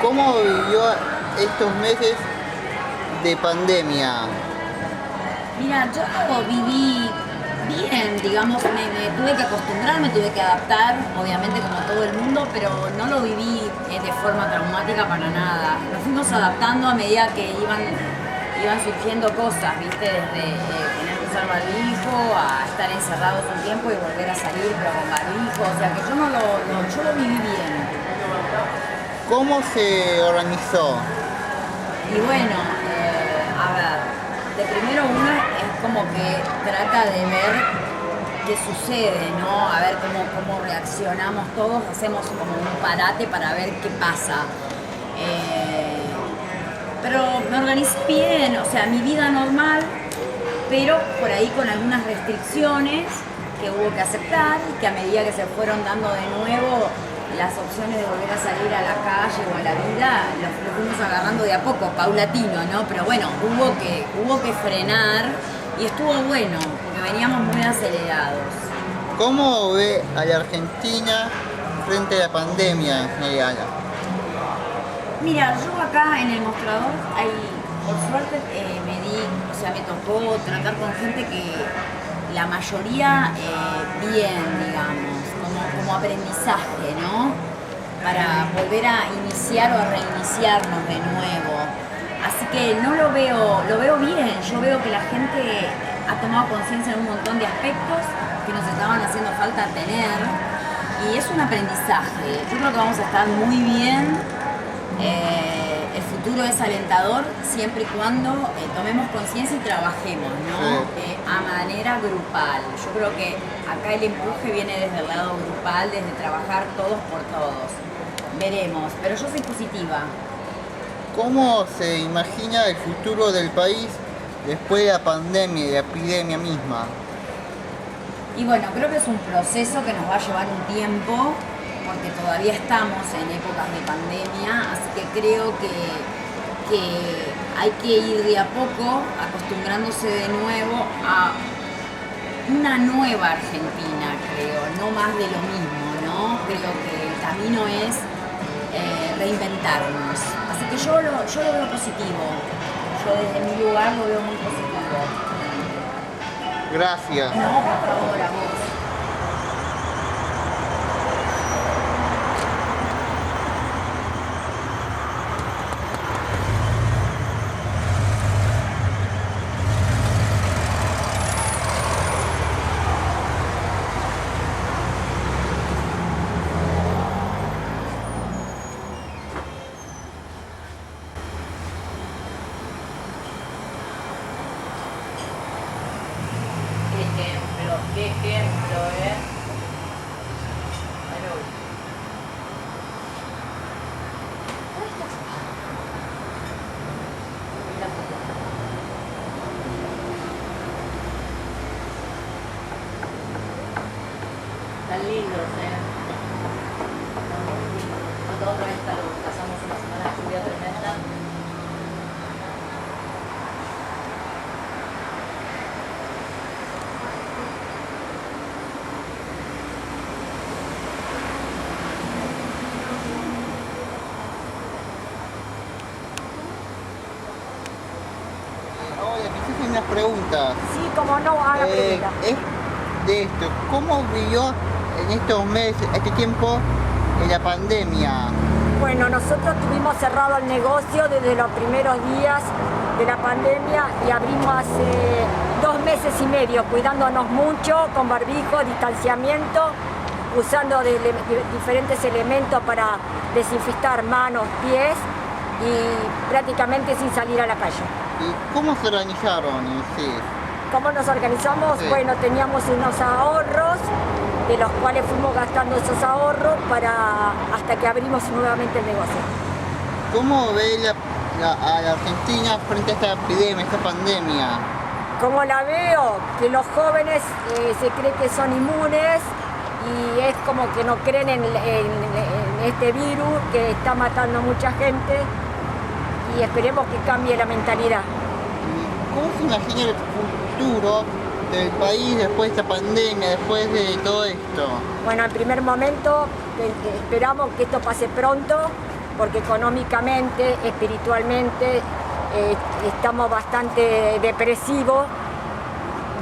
¿Cómo vivió estos meses de pandemia? Mira, yo lo viví bien, digamos, me tuve que acostumbrar, me tuve que adaptar, obviamente como todo el mundo, pero no lo viví de forma traumática para nada. Nos fuimos adaptando a medida que iban surgiendo cosas, ¿viste? Desde tener que usar barbijo a estar encerrados un tiempo y volver a salir pero con barbijo, o sea que yo yo lo viví bien. ¿Cómo se organizó? Y bueno, a ver, de primero uno es como que trata de ver qué sucede, ¿no? A ver cómo reaccionamos todos, hacemos como un parate para ver qué pasa. Pero me organizé bien, o sea, mi vida normal, pero por ahí con algunas restricciones que hubo que aceptar y que a medida que se fueron dando de nuevo las opciones de volver a salir a la calle o a la vida, lo fuimos agarrando de a poco, paulatino, ¿no? Pero bueno, hubo que frenar y estuvo bueno, porque veníamos muy acelerados. ¿Cómo ve a la Argentina frente a la pandemia en general? Mira, yo acá en el mostrador, por suerte me tocó tratar con gente que la mayoría bien, digamos, como aprendizaje, ¿no? Para volver a iniciar o a reiniciarnos de nuevo. Así que no lo veo bien, yo veo que la gente ha tomado conciencia en un montón de aspectos que nos estaban haciendo falta tener y es un aprendizaje. Yo creo que vamos a estar muy bien. El futuro es alentador siempre y cuando tomemos conciencia y trabajemos, ¿no? Sí. A manera grupal. Yo creo que acá el empuje viene desde el lado grupal, desde trabajar todos por todos. Veremos, pero yo soy positiva. ¿Cómo se imagina el futuro del país después de la pandemia y la epidemia misma? Y bueno, creo que es un proceso que nos va a llevar un tiempo, porque todavía estamos en épocas de pandemia, así que creo que hay que ir de a poco acostumbrándose de nuevo a una nueva Argentina, creo, no más de lo mismo, ¿no? Creo que el camino es reinventarnos. Así que yo lo veo positivo. Yo desde mi lugar lo veo muy positivo. Gracias. No, por favor, a vos. ¿Qué ejemplo, Están lindos, Nosotros otra vez pasamos una semana de lluvia tremenda. Ahora, quisiera hacer unas preguntas. Sí, como no, haga pregunta. Es de esto, ¿cómo vivió en estos meses, este tiempo, en la pandemia? Bueno, nosotros tuvimos cerrado el negocio desde los primeros días de la pandemia y abrimos hace 2 meses y medio, cuidándonos mucho, con barbijo, distanciamiento, usando diferentes elementos para desinfectar manos, pies y prácticamente sin salir a la calle. ¿Y cómo se organizaron en sí? ¿Cómo nos organizamos? Sí. Bueno, teníamos unos ahorros, de los cuales fuimos gastando esos ahorros hasta que abrimos nuevamente el negocio. ¿Cómo ve a la Argentina frente a esta epidemia, esta pandemia? Como la veo, que los jóvenes se creen que son inmunes y es como que no creen en este virus que está matando a mucha gente y esperemos que cambie la mentalidad. ¿Cómo se imagina el futuro del país después de esta pandemia, después de todo esto? Bueno, en primer momento esperamos que esto pase pronto, porque económicamente, espiritualmente, estamos bastante depresivos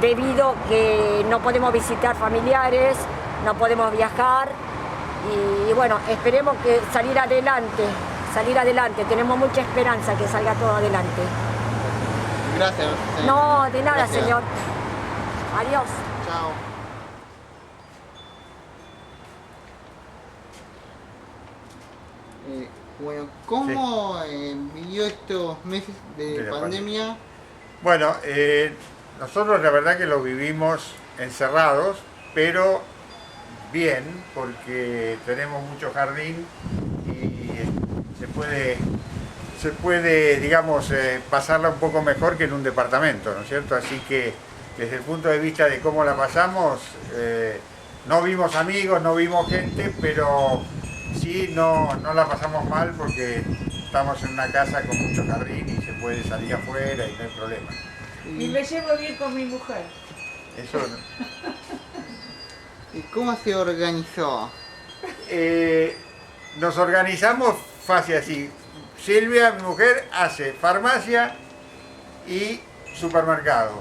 debido a que no podemos visitar familiares, no podemos viajar y bueno, esperemos que salir adelante, tenemos mucha esperanza que salga todo adelante. Gracias. No, de nada, Gracias. señor. Adiós. Chao. Bueno, ¿cómo vivió estos meses de la pandemia? Bueno, nosotros la verdad que lo vivimos encerrados, pero bien, porque tenemos mucho jardín y se puede digamos, pasarla un poco mejor que en un departamento, ¿no es cierto? Así que desde el punto de vista de cómo la pasamos, no vimos amigos, no vimos gente, pero sí no la pasamos mal porque estamos en una casa con mucho jardín y se puede salir afuera y no hay problema. Y me llevo bien con mi mujer. Eso no. ¿Y cómo se organizó? Nos organizamos fácil así. Silvia, mi mujer, hace farmacia y supermercado.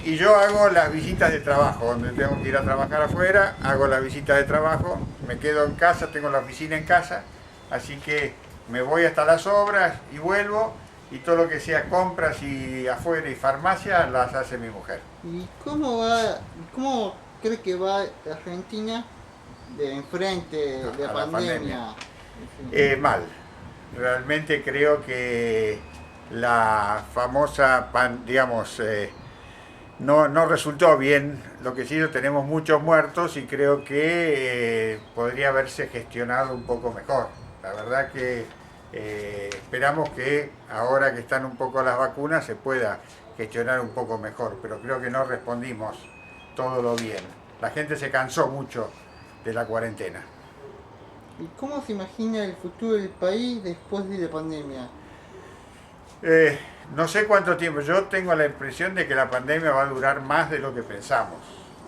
Y yo hago las visitas de trabajo, donde tengo que ir a trabajar afuera, hago las visitas de trabajo, me quedo en casa, tengo la oficina en casa, así que me voy hasta las obras y vuelvo, y todo lo que sea compras y afuera y farmacia las hace mi mujer. ¿Y cómo cree que va la Argentina de enfrente de A la la pandemia? Mal. realmente creo que la famosa, no resultó bien. Lo que sí, tenemos muchos muertos y creo que podría haberse gestionado un poco mejor. La verdad que esperamos que ahora que están un poco las vacunas se pueda gestionar un poco mejor, pero creo que no respondimos todo lo bien. La gente se cansó mucho de la cuarentena. ¿Y cómo se imagina el futuro del país después de la pandemia? No sé cuánto tiempo, yo tengo la impresión de que la pandemia va a durar más de lo que pensamos,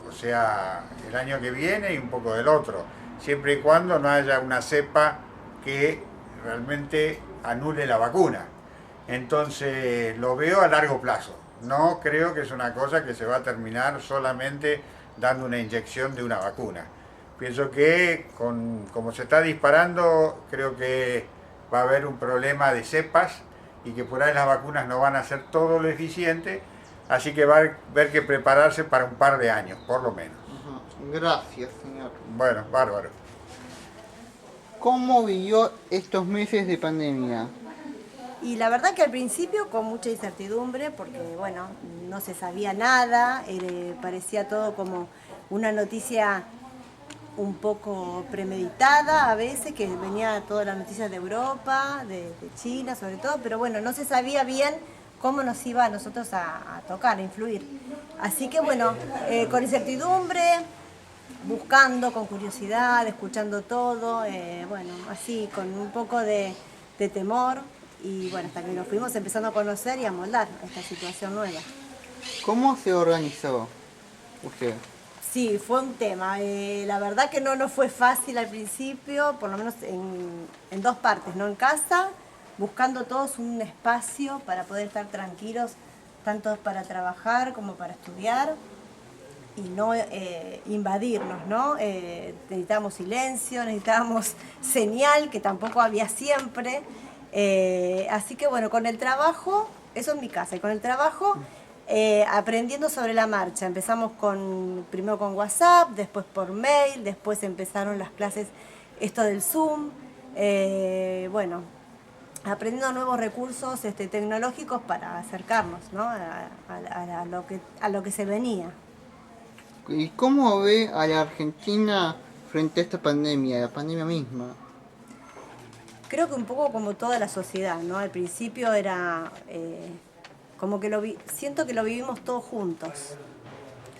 o sea, el año que viene y un poco del otro, siempre y cuando no haya una cepa que realmente anule la vacuna. Entonces lo veo a largo plazo, no creo que es una cosa que se va a terminar solamente dando una inyección de una vacuna. Pienso que como se está disparando, creo que va a haber un problema de cepas y que por ahí las vacunas no van a ser todo lo eficiente, así que va a haber que prepararse para un par de años, por lo menos. Ajá. Gracias, señor. Bueno, bárbaro. ¿Cómo vivió estos meses de pandemia? Y la verdad que al principio con mucha incertidumbre, porque bueno, no se sabía nada, parecía todo como una noticia un poco premeditada a veces, que venía todas las noticias de Europa, de China sobre todo, pero bueno, no se sabía bien cómo nos iba a nosotros a tocar, a influir. Así que bueno, con incertidumbre, buscando, con curiosidad, escuchando todo, bueno, así con un poco de temor, y bueno, hasta que nos fuimos empezando a conocer y a moldar esta situación nueva. ¿Cómo se organizó usted? Sí, fue un tema. La verdad que no nos fue fácil al principio, por lo menos en dos partes, ¿no? En casa, buscando todos un espacio para poder estar tranquilos, tanto para trabajar como para estudiar y no invadirnos, ¿no? Necesitábamos silencio, necesitábamos señal, que tampoco había siempre. Así que bueno, con el trabajo, eso en mi casa, y con el trabajo aprendiendo sobre la marcha. Empezamos primero con WhatsApp, después por mail, después empezaron las clases, esto del Zoom, bueno, aprendiendo nuevos recursos tecnológicos para acercarnos, ¿no? a lo que se venía. ¿Y cómo ve a la Argentina frente a esta pandemia, la pandemia misma? Creo que un poco como toda la sociedad, ¿no? Al principio era como que siento que lo vivimos todos juntos,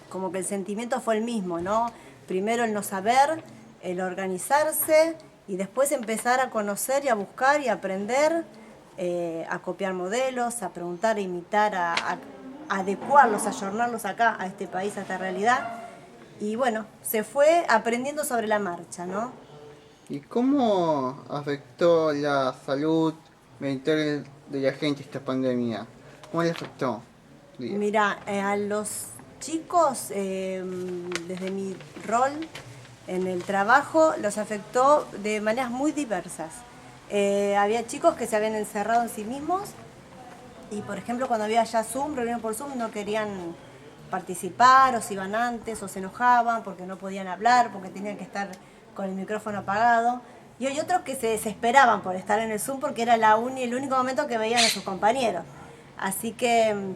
como que el sentimiento fue el mismo, ¿no? Primero el no saber, el organizarse y después empezar a conocer y a buscar y a aprender, a copiar modelos, a preguntar, a imitar, a adecuarlos, a ayornarlos acá, a este país, a esta realidad. Y bueno, se fue aprendiendo sobre la marcha, ¿no? ¿Y cómo afectó la salud mental de la gente esta pandemia? ¿Cómo le afectó? Mira, a los chicos, desde mi rol en el trabajo, los afectó de maneras muy diversas. Había chicos que se habían encerrado en sí mismos y, por ejemplo, cuando había ya Zoom, reunión por Zoom, no querían participar, o se iban antes, o se enojaban porque no podían hablar, porque tenían que estar con el micrófono apagado. Y hay otros que se desesperaban por estar en el Zoom porque era el único momento que veían a sus compañeros. Así que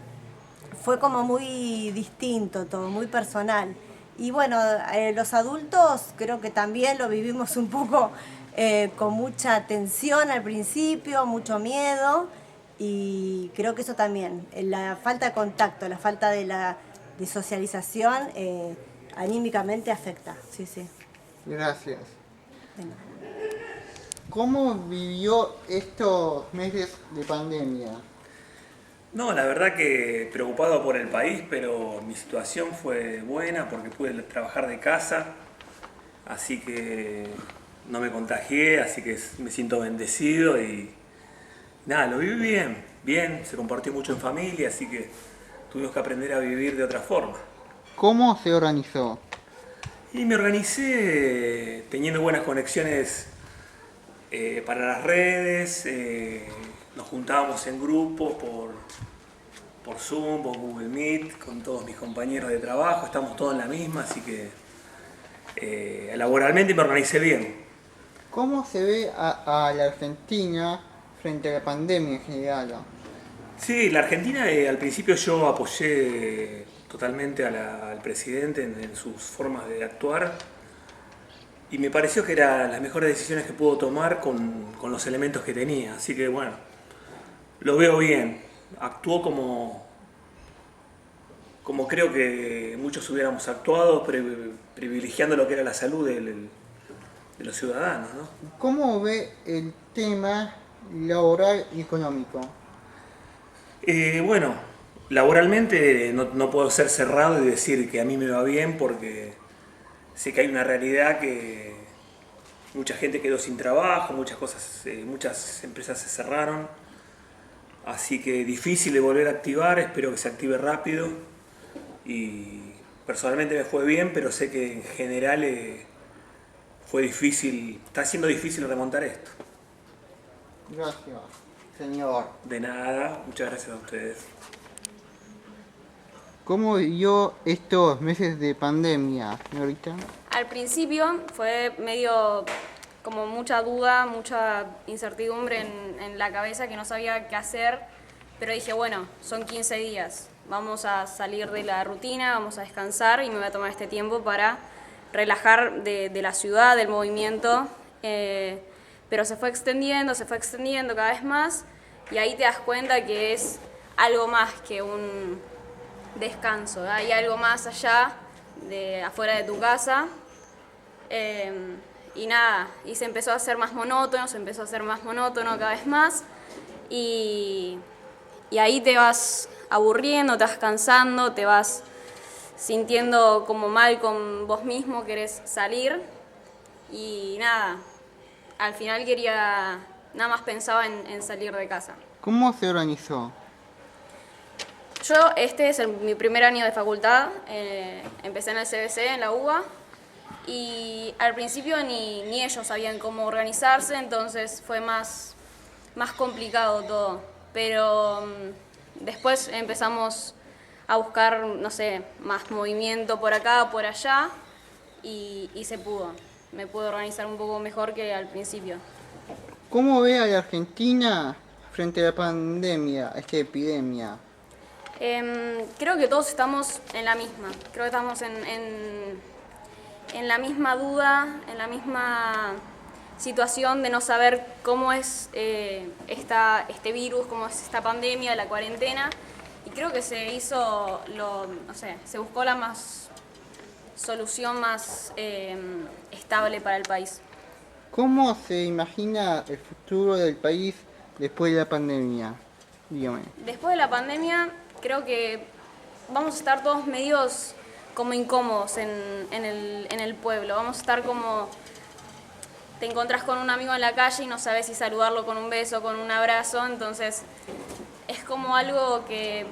fue como muy distinto todo, muy personal. Y bueno, los adultos creo que también lo vivimos un poco con mucha tensión al principio, mucho miedo, y creo que eso también, la falta de contacto, la falta de socialización, anímicamente afecta. Sí, sí. Gracias. Venga. ¿Cómo vivió estos meses de pandemia? No, la verdad que preocupado por el país, pero mi situación fue buena porque pude trabajar de casa, así que no me contagié, así que me siento bendecido y nada, lo viví bien, se compartió mucho en familia, así que tuvimos que aprender a vivir de otra forma. ¿Cómo se organizó? Y me organicé teniendo buenas conexiones para las redes, nos juntábamos en grupos por Zoom, por Google Meet, con todos mis compañeros de trabajo, estamos todos en la misma, así que laboralmente me organicé bien. ¿Cómo se ve a la Argentina frente a la pandemia en general. Sí, la Argentina al principio yo apoyé totalmente al presidente en sus formas de actuar y me pareció que eran las mejores decisiones que pudo tomar con los elementos que tenía. Así que bueno, lo veo bien. Actuó como creo que muchos hubiéramos actuado, privilegiando lo que era la salud de los ciudadanos, ¿no? ¿Cómo ve el tema laboral y económico? Bueno, laboralmente no puedo ser cerrado y decir que a mí me va bien porque sé que hay una realidad que mucha gente quedó sin trabajo, muchas empresas se cerraron, así que difícil de volver a activar, espero que se active rápido y personalmente me fue bien, pero sé que en general fue difícil, está siendo difícil remontar esto. Gracias, señor. De nada, muchas gracias a ustedes. ¿Cómo vivió estos meses de pandemia, señorita? Al principio fue medio como mucha duda, mucha incertidumbre en la cabeza que no sabía qué hacer, pero dije, bueno, son 15 días, vamos a salir de la rutina, vamos a descansar y me voy a tomar este tiempo para relajar de la ciudad, del movimiento, pero se fue extendiendo cada vez más y ahí te das cuenta que es algo más que un descanso, hay algo más allá, afuera de tu casa. Y nada, y se empezó a hacer más monótono, cada vez más y ahí te vas aburriendo, te vas cansando, te vas sintiendo como mal con vos mismo, querés salir y nada, al final nada más pensaba en salir de casa. ¿Cómo se organizó? Yo, este es mi primer año de facultad, empecé en el CBC, en la UBA, y al principio ni ellos sabían cómo organizarse, entonces fue más complicado todo. Pero después empezamos a buscar, no sé, más movimiento por acá, por allá, y se pudo. Me pude organizar un poco mejor que al principio. ¿Cómo ve a la Argentina frente a la pandemia, a esta epidemia? Creo que todos estamos en la misma. Creo que estamos en la misma duda, en la misma situación de no saber cómo es este virus, cómo es esta pandemia, la cuarentena. Y creo que se hizo, se buscó la solución más estable para el país. ¿Cómo se imagina el futuro del país después de la pandemia? Dígame. Después de la pandemia, creo que vamos a estar todos medios como incómodos en el pueblo. Vamos a estar como... Te encontrás con un amigo en la calle y no sabes si saludarlo con un beso, con un abrazo. Entonces, es como algo que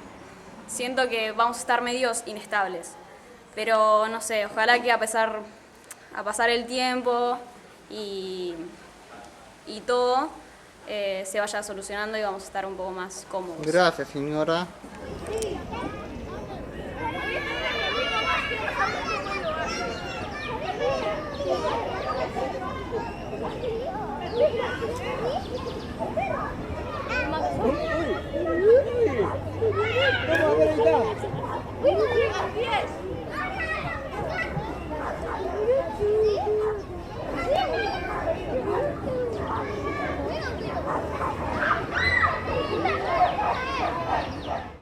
siento que vamos a estar medios inestables. Pero, no sé, ojalá que a pasar el tiempo y todo, se vaya solucionando y vamos a estar un poco más cómodos. Gracias, señora. Uy,